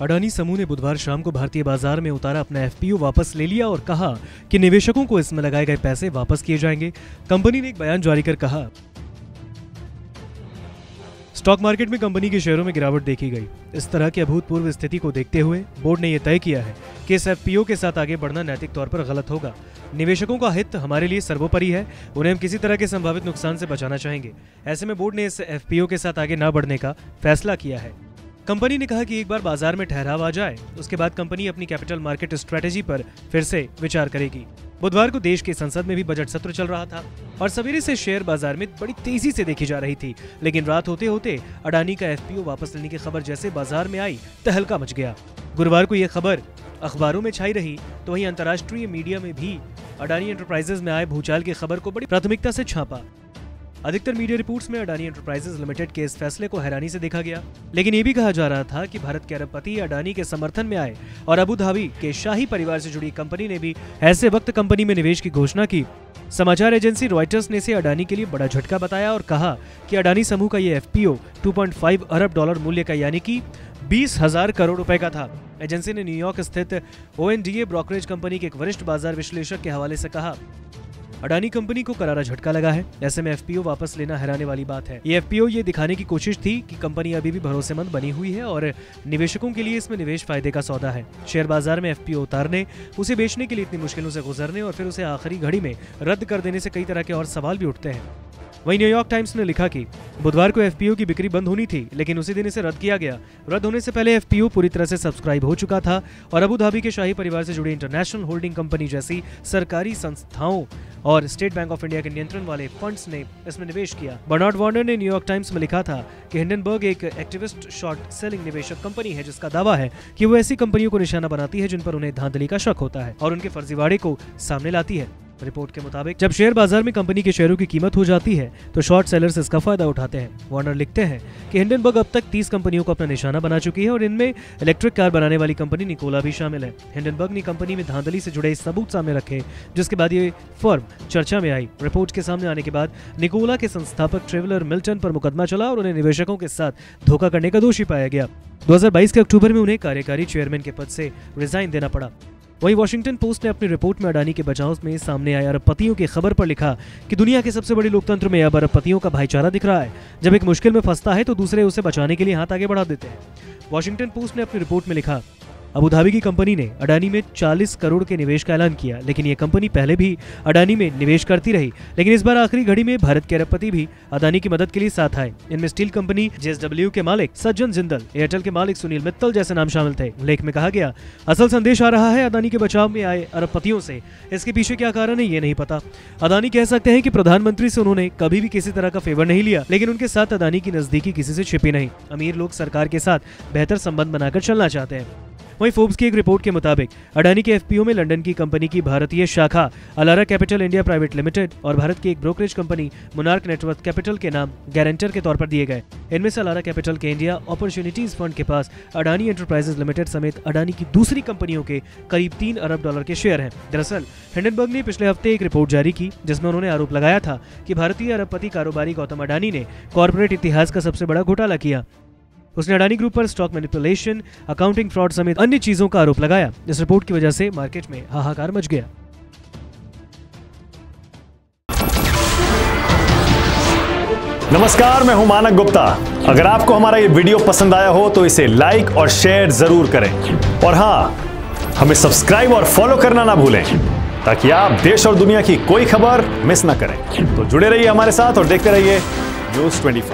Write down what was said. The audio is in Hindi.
अडानी समूह ने बुधवार शाम को भारतीय बाजार में उतारा अपना एफपीओ वापस ले लिया और कहा कि निवेशकों को इसमें लगाए गए पैसे वापस किए जाएंगे। कंपनी ने एक बयान जारी कर कहा, स्टॉक मार्केट में कंपनी के शेयरों में गिरावट देखी गई। इस तरह की अभूतपूर्व स्थिति को देखते हुए बोर्ड ने यह तय किया है कि इस एफपीओ के साथ आगे बढ़ना नैतिक तौर पर गलत होगा। निवेशकों का हित हमारे लिए सर्वोपरि है, उन्हें हम किसी तरह के संभावित नुकसान से बचाना चाहेंगे। ऐसे में बोर्ड ने इस एफपीओ के साथ आगे न बढ़ने का फैसला किया है। कंपनी ने कहा कि एक बार बाजार में ठहराव आ जाए, उसके बाद कंपनी अपनी कैपिटल मार्केट स्ट्रेटेजी पर फिर से विचार करेगी। बुधवार को देश की संसद में भी बजट सत्र चल रहा था और सवेरे से शेयर बाजार में बड़ी तेजी से देखी जा रही थी, लेकिन रात होते होते अडानी का एफपीओ वापस लेने की खबर जैसे बाजार में आई, तहलका मच गया। गुरुवार को यह खबर अखबारों में छाई रही तो वहीं अंतर्राष्ट्रीय मीडिया में भी अडानी एंटरप्राइजेज में आए भूचाल की खबर को बड़ी प्राथमिकता से छापा। अधिकतर मीडिया रिपोर्ट्स में अडानी एंटरप्राइजेज लिमिटेड के इस फैसले को हैरानी से देखा गया, लेकिन ये भी कहा जा रहा था कि भारत के अरबपति अडानी के समर्थन में आए और अबू धाबी के शाही परिवार से जुड़ी कंपनी ने भी ऐसे वक्त कंपनी में निवेश की घोषणा की। समाचार एजेंसी रॉयटर्स ने इसे अडानी के लिए बड़ा झटका बताया और कहा कि अडानी समूह का ये एफपीओ 2.5 अरब डॉलर मूल्य का यानी कि 20,000 करोड़ रुपए का था। एजेंसी ने न्यूयॉर्क स्थित ONDA ब्रोकरेज कंपनी के एक वरिष्ठ बाजार विश्लेषक के हवाले से कहा, अडानी कंपनी को करारा झटका लगा है। ऐसे में एफपीओ वापस लेना हैरानी वाली बात है। ये एफपीओ ये दिखाने की कोशिश थी कि कंपनी अभी भी भरोसेमंद बनी हुई है और निवेशकों के लिए इसमें निवेश फायदे का सौदा है। शेयर बाजार में एफपीओ उतारने, उसे बेचने के लिए इतनी मुश्किलों से गुजरने और फिर उसे आखिरी घड़ी में रद्द कर देने से कई तरह के और सवाल भी उठते हैं। वहीं न्यूयॉर्क टाइम्स ने लिखा कि बुधवार को एफपीओ की बिक्री बंद होनी थी, लेकिन उसी दिन इसे रद्द किया गया। रद्द होने से पहले एफपीओ पूरी तरह से सब्सक्राइब हो चुका था और अबू धाबी के शाही परिवार से जुड़ी इंटरनेशनल होल्डिंग कंपनी जैसी सरकारी संस्थाओं और स्टेट बैंक ऑफ इंडिया के नियंत्रण वाले फंड्स ने इसमें निवेश किया। बर्नार्ड वार्नर ने न्यूयॉर्क टाइम्स में लिखा था कि हिंडनबर्ग एक एक्टिविस्ट शॉर्ट सेलिंग निवेशक कंपनी है जिसका दावा है कि वो ऐसी कंपनियों को निशाना बनाती है जिन पर उन्हें धांधली का शक होता है और उनके फर्जीवाड़े को सामने लाती है। रिपोर्ट के मुताबिक जब शेयर बाजार में कंपनी के शेयरों की कीमत हो जाती है तो शॉर्ट सेलर्स इसका फायदा उठाते हैं। वार्नर लिखते हैं कि हिंडनबर्ग अब तक 30 कंपनियों को अपना निशाना बना चुकी है और इनमें इलेक्ट्रिक कार बनाने वाली कंपनी निकोला भी शामिल है। हिंडनबर्ग ने कंपनी में धांधली से जुड़े सबूत सामने रखे, जिसके बाद ये फर्म चर्चा में आई। रिपोर्ट के सामने आने के बाद निकोला के संस्थापक ट्रेवलर मिल्टन पर मुकदमा चला और उन्हें निवेशकों के साथ धोखा करने का दोषी पाया गया। 2022 के अक्टूबर में उन्हें कार्यकारी चेयरमैन के पद से रिजाइन देना पड़ा। वहीं वॉशिंगटन पोस्ट ने अपनी रिपोर्ट में अडानी के बचाव में सामने आए अरबपतियों की खबर पर लिखा कि दुनिया के सबसे बड़े लोकतंत्र में अब अरबपतियों का भाईचारा दिख रहा है। जब एक मुश्किल में फंसता है तो दूसरे उसे बचाने के लिए हाथ आगे बढ़ा देते हैं। वॉशिंगटन पोस्ट ने अपनी रिपोर्ट में लिखा, अबू धाबी की कंपनी ने अडानी में 40 करोड़ के निवेश का ऐलान किया, लेकिन ये कंपनी पहले भी अडानी में निवेश करती रही, लेकिन इस बार आखिरी घड़ी में भारत के अरबपति भी अडानी की मदद के लिए साथ आए। इनमें स्टील कंपनी JSW के मालिक सज्जन जिंदल, एयरटेल के मालिक सुनील मित्तल जैसे नाम शामिल थे। लेख में कहा गया, असल संदेश आ रहा है अडानी के बचाव में आए अरबपतियों से। इसके पीछे क्या कारण है ये नहीं पता। अडानी कह सकते हैं कि प्रधानमंत्री से उन्होंने कभी भी किसी तरह का फेवर नहीं लिया, लेकिन उनके साथ अडानी की नजदीकी किसी से छिपी नहीं। अमीर लोग सरकार के साथ बेहतर संबंध बनाकर चलना चाहते हैं। वहीं फोर्ब्स की एक रिपोर्ट के मुताबिक अडानी के एफपीओ में लंदन की कंपनी की भारतीय शाखा ALARA capital India private limited और भारत की एक brokerage company monarch network capital के नाम गारंटर के तौर पर दिए गए। इनमें से अलारा कैपिटल के इंडिया अपॉर्चुनिटीज फंड के पास अडानी एंटरप्राइजेज लिमिटेड समेत अडानी की दूसरी कंपनियों के करीब 3 अरब डॉलर के शेयर हैं। दरअसल हिंडनबर्ग ने पिछले हफ्ते एक रिपोर्ट जारी की जिसमें उन्होंने आरोप लगाया था कि भारतीय अरबपति कारोबारी गौतम अडानी ने कॉर्पोरेट इतिहास का सबसे बड़ा घोटाला किया। उसने अडानी ग्रुप पर स्टॉक मैनिपुलेशन, अकाउंटिंग फ्रॉड समेत अन्य चीजों का आरोप लगाया। इस रिपोर्ट की वजह से मार्केट में हाहाकार मच गया। नमस्कार, मैं हूं मानक गुप्ता। अगर आपको हमारा ये वीडियो पसंद आया हो तो इसे लाइक और शेयर जरूर करें और हाँ, हमें सब्सक्राइब और फॉलो करना ना भूलें ताकि आप देश और दुनिया की कोई खबर मिस ना करें। तो जुड़े रहिए हमारे साथ और देखते रहिए News 24।